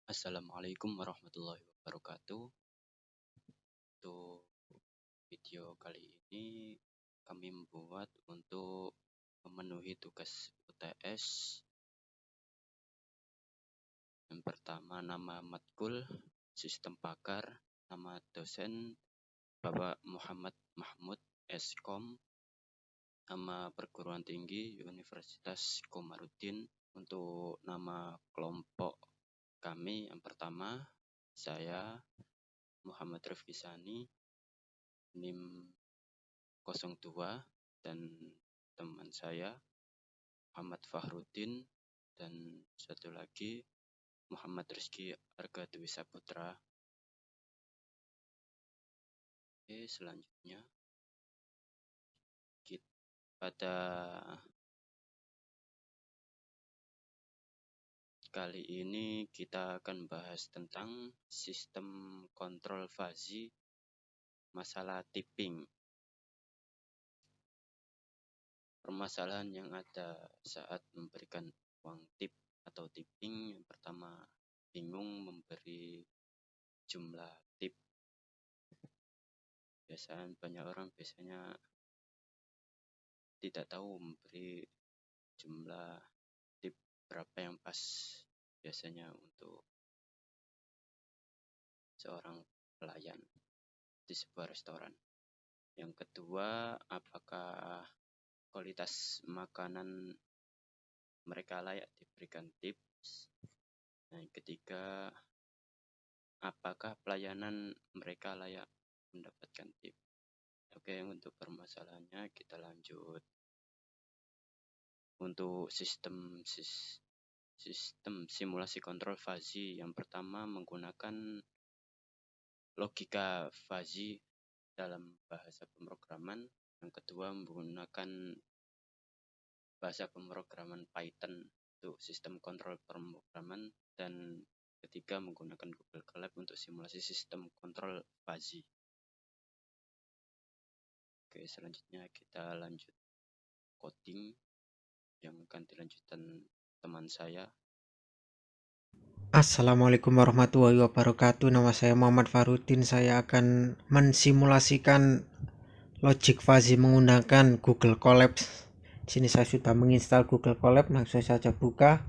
Assalamualaikum warahmatullahi wabarakatuh. Untuk video kali ini kami membuat untuk memenuhi tugas UTS. Yang pertama, nama matkul, sistem pakar, nama dosen Bapak Muhammad Mahmud Eskom, nama perguruan tinggi Universitas Komarudin. Untuk nama kelompok kami, yang pertama saya Muhammad Rifki Sani, NIM 02, dan teman saya Muhammad Fahrudin, dan satu lagi Muhammad Rizky Arga Dwi Saputra. Oke, selanjutnya pada kali ini kita akan bahas tentang sistem kontrol fuzzy masalah tipping. Permasalahan yang ada saat memberikan uang tip atau tipping, yang pertama, bingung memberi jumlah tip. Banyak orang biasanya tidak tahu memberi jumlah tip berapa yang pas biasanya untuk seorang pelayan di sebuah restoran. Yang kedua, apakah kualitas makanan mereka layak diberikan tips. Yang ketiga, apakah pelayanan mereka layak mendapatkan tip. Oke, untuk permasalahannya kita lanjut. Untuk sistem simulasi kontrol fuzzy, yang pertama menggunakan logika fuzzy dalam bahasa pemrograman. Yang kedua menggunakan bahasa pemrograman Python untuk sistem kontrol pemrograman. Dan ketiga menggunakan Google Colab untuk simulasi sistem kontrol fuzzy. Oke, selanjutnya kita lanjut coding yang akan dilanjutkan teman saya. Assalamualaikum warahmatullahi wabarakatuh. Nama saya Muhammad Fahrudin. Saya akan mensimulasikan logic fuzzy menggunakan Google Colab. Sini saya sudah menginstal Google Colab. Langsung saja buka.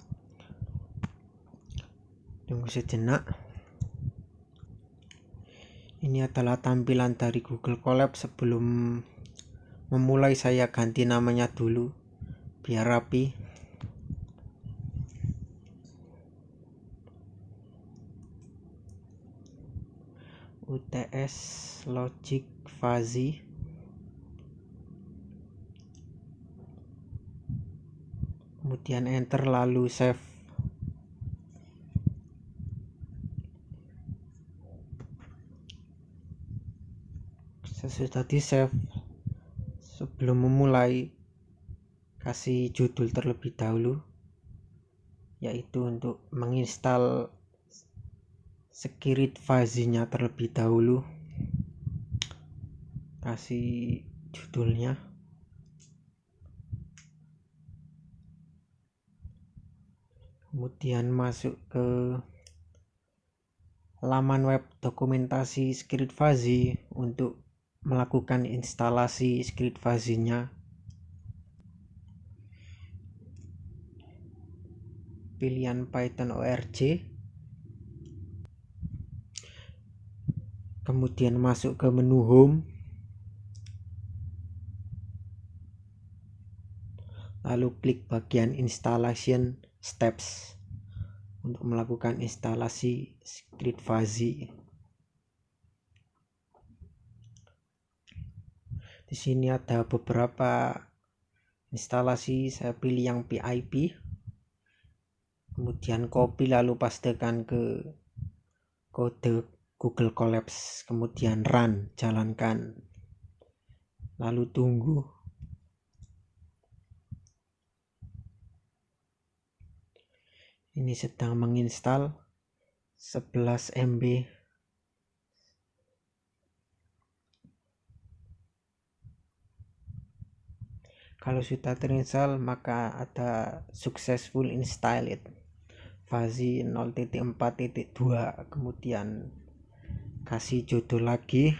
Tunggu sejenak. Ini adalah tampilan dari Google Colab. Sebelum memulai saya ganti namanya dulu biar rapi. UTS Logic Fuzzy. Kemudian enter lalu save. Sesudah di save, sebelum memulai kasih judul terlebih dahulu, yaitu untuk menginstal script fuzzy-nya terlebih dahulu. Kasih judulnya. Kemudian masuk ke laman web dokumentasi script fuzzy untuk melakukan instalasi script fuzzy-nya. Pilihan Python org. Kemudian masuk ke menu home. Lalu klik bagian installation steps untuk melakukan instalasi script fuzzy. Di sini ada beberapa instalasi, saya pilih yang PIP. Kemudian copy lalu pastekan ke kode Google Colabs, kemudian run, jalankan. Lalu tunggu. Ini sedang menginstal 11 MB. Kalau sudah terinstall maka ada successful installed. fuzzy 0.4.2, kemudian kasih judul lagi,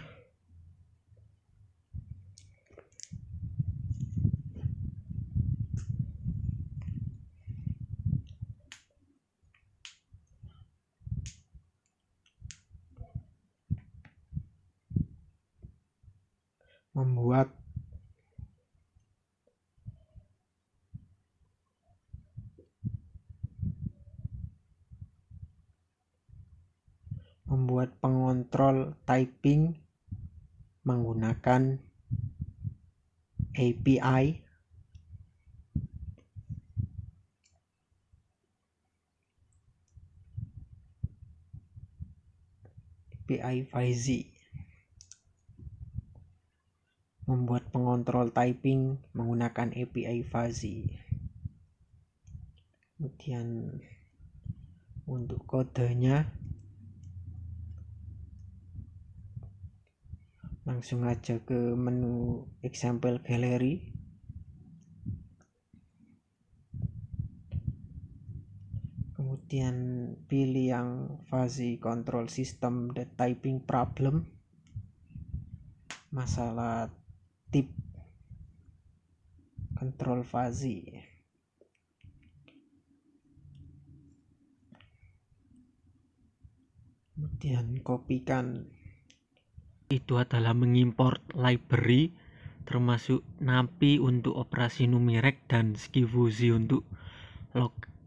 membuat pengontrol typing menggunakan API fuzzy. Membuat pengontrol typing menggunakan API fuzzy. Kemudian untuk kodenya langsung aja ke menu example gallery. Kemudian pilih yang fuzzy control system the typing problem, masalah tip control fuzzy. Kemudian kopikan. Itu adalah mengimport library termasuk NumPy untuk operasi numerik dan SkiFuzzy untuk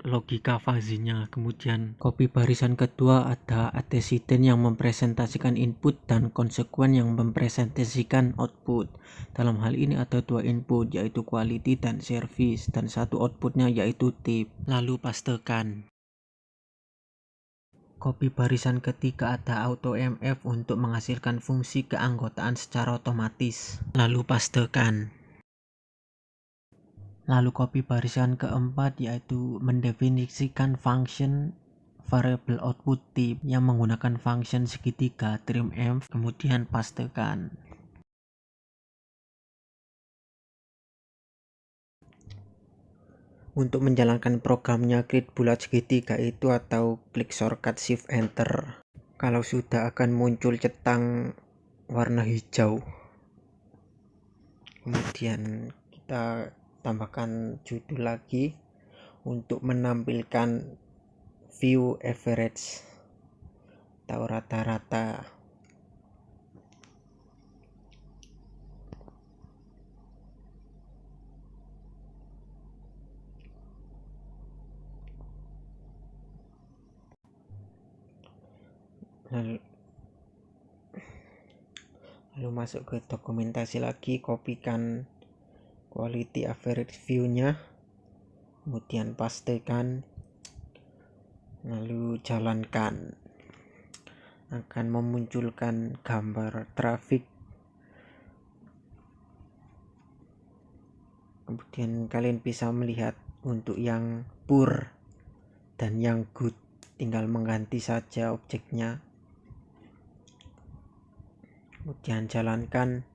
logika fuzzy-nya. Kemudian copy barisan kedua ada antecedent yang mempresentasikan input dan konsekuen yang mempresentasikan output. Dalam hal ini ada dua input yaitu quality dan service, dan satu outputnya yaitu tip. Lalu pastekan. Copy barisan ketiga ada AutoMF untuk menghasilkan fungsi keanggotaan secara otomatis. Lalu pastekan. Lalu copy barisan keempat yaitu mendefinisikan function variable output tip yang menggunakan function segitiga trimf, kemudian pastekan. Untuk menjalankan programnya klik bulat segitiga itu atau klik shortcut shift enter. Kalau sudah akan muncul centang warna hijau. Kemudian kita tambahkan judul lagi untuk menampilkan view average atau rata-rata. Lalu masuk ke dokumentasi lagi, kopikan quality average view-nya, kemudian pastekan, lalu jalankan. Akan memunculkan gambar traffic. Kemudian kalian bisa melihat untuk yang poor dan yang good, tinggal mengganti saja objeknya. Kemudian jalankan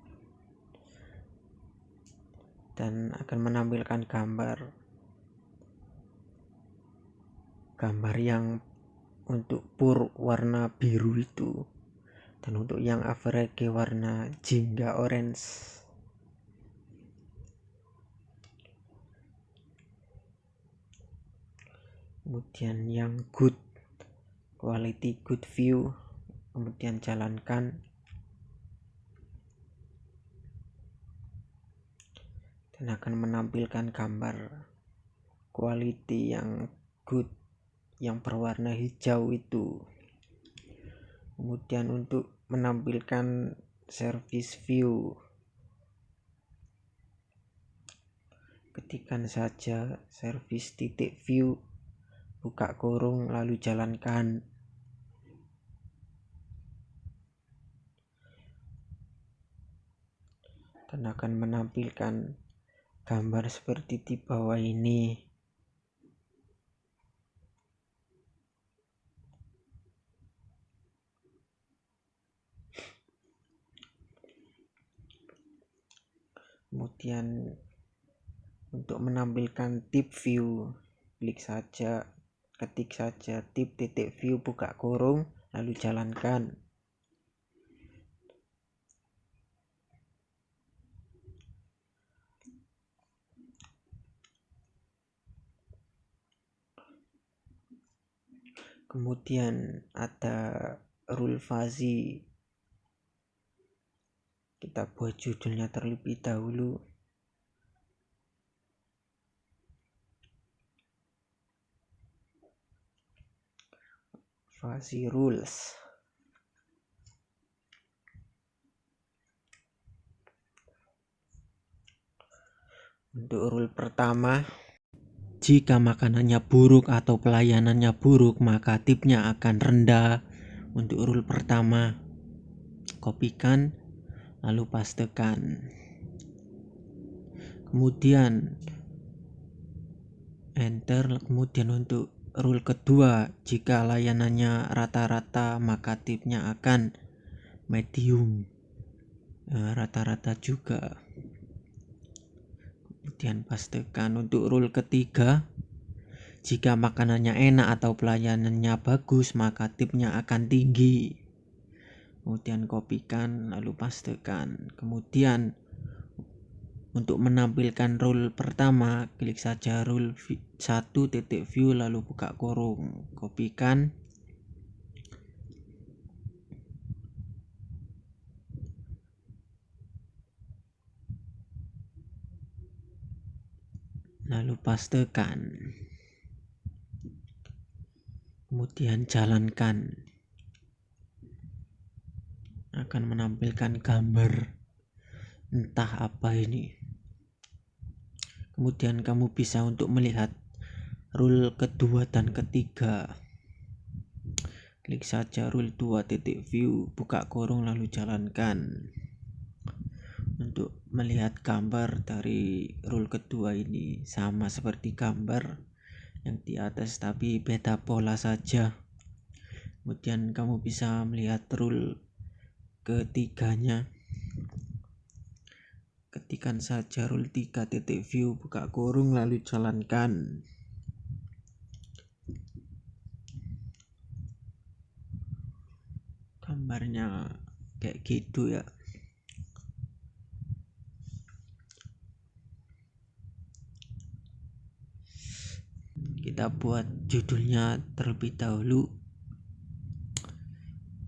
dan akan menampilkan gambar yang untuk poor warna biru itu, dan untuk yang average warna jingga orange. Kemudian yang good, quality good view, kemudian jalankan dan akan menampilkan gambar quality yang good yang berwarna hijau itu. Kemudian untuk menampilkan service view, ketikkan saja service titik view, buka kurung, lalu jalankan. Dan akan menampilkan gambar seperti di bawah ini. Kemudian untuk menampilkan tip view, klik saja ketik saja tip titik view buka kurung lalu jalankan. Kemudian ada rule fuzzy, kita buat judulnya terlebih dahulu. Fuzzy rules. Untuk rule pertama, jika makanannya buruk atau pelayanannya buruk maka tipnya akan rendah. Untuk rule pertama, kopikan lalu pastekan. Kemudian enter. Kemudian untuk rule kedua, jika layanannya rata-rata maka tipnya akan medium, rata-rata juga. Kemudian pastekan. Untuk rule ketiga, jika makanannya enak atau pelayanannya bagus maka tipnya akan tinggi. Kemudian kopikan lalu pastekan. Kemudian untuk menampilkan rule pertama, klik saja rule 1.view lalu buka kurung, kopikan. Lalu pastekan. Kemudian jalankan. Akan menampilkan gambar entah apa ini. Kemudian kamu bisa untuk melihat rule kedua dan ketiga. Klik saja rule 2.view buka kurung lalu jalankan. Untuk melihat gambar dari rule kedua ini sama seperti gambar yang di atas tapi beda pola saja. Kemudian kamu bisa melihat rule ketiganya. Ketikkan saja rule 3.view buka kurung lalu jalankan. Gambarnya kayak gitu ya. Kita buat judulnya terlebih dahulu,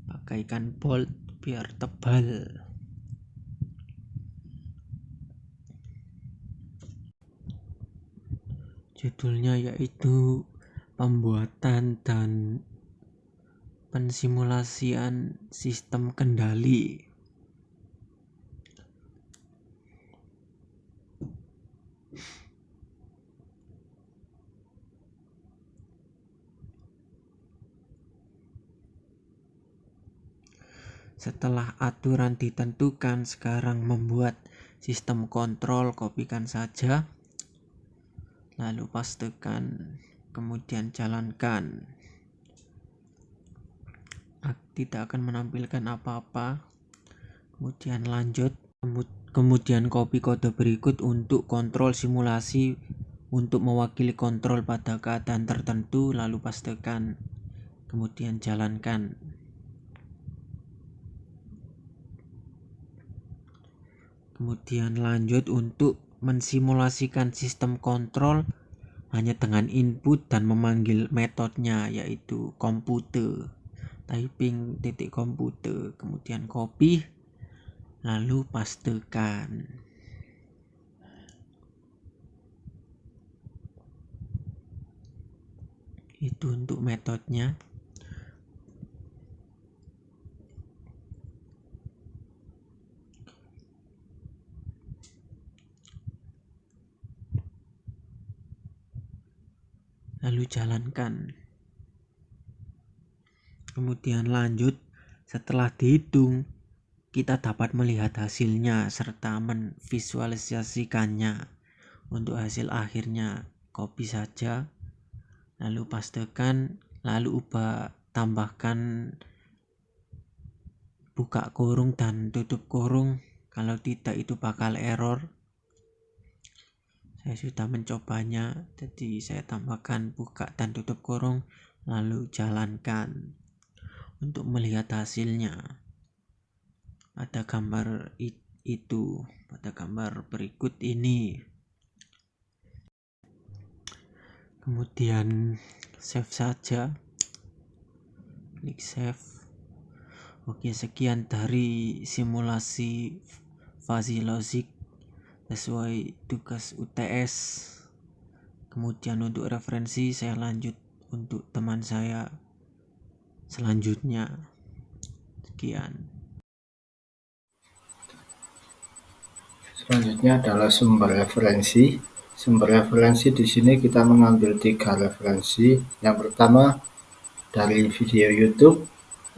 pakaikan bold biar tebal. Judulnya yaitu pembuatan dan pensimulasian sistem kendali. Setelah aturan ditentukan, sekarang membuat sistem kontrol, kopikan saja lalu pastekan, kemudian jalankan. Tidak akan menampilkan apa-apa. Kemudian lanjut, kemudian copy kode berikut untuk kontrol simulasi untuk mewakili kontrol pada keadaan tertentu lalu pastekan, kemudian jalankan. Kemudian lanjut untuk mensimulasikan sistem kontrol hanya dengan input dan memanggil metodenya yaitu komputer, typing titik komputer, kemudian copy lalu pastekan. Itu untuk metodenya. Lalu jalankan. Kemudian lanjut, setelah dihitung kita dapat melihat hasilnya serta menvisualisasikannya. Untuk hasil akhirnya copy saja lalu pastekan, lalu tambahkan buka kurung dan tutup kurung, kalau tidak itu bakal error. Saya sudah mencobanya, jadi saya tambahkan buka dan tutup kurung, lalu jalankan untuk melihat hasilnya. Pada gambar itu, pada gambar berikut ini. Kemudian save saja, klik save. Oke, sekian dari simulasi fuzzy logic sesuai tugas UTS. Kemudian untuk referensi saya lanjut untuk teman saya selanjutnya. Sekian. Selanjutnya adalah sumber referensi. Sumber referensi di sini kita mengambil 3 referensi. Yang pertama dari video YouTube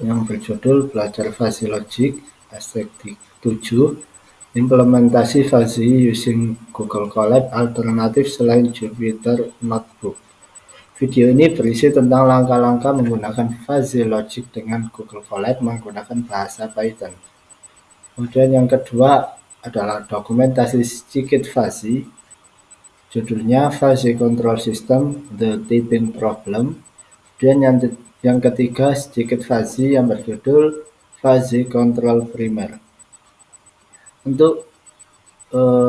yang berjudul Belajar Fuzzy Logic Estetik 7, implementasi fuzzy using Google Colab alternatif selain Jupyter Notebook. Video ini berisi tentang langkah-langkah menggunakan fuzzy logic dengan Google Colab menggunakan bahasa Python. Kemudian yang kedua adalah dokumentasi sedikit fuzzy, judulnya Fuzzy Control System The Typing Problem. Kemudian yang ketiga sedikit fuzzy yang berjudul Fuzzy Control Primer. Untuk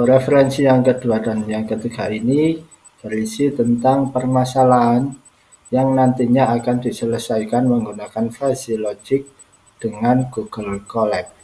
referensi yang kedua dan yang ketiga ini berisi tentang permasalahan yang nantinya akan diselesaikan menggunakan fuzzy logic dengan Google Colab.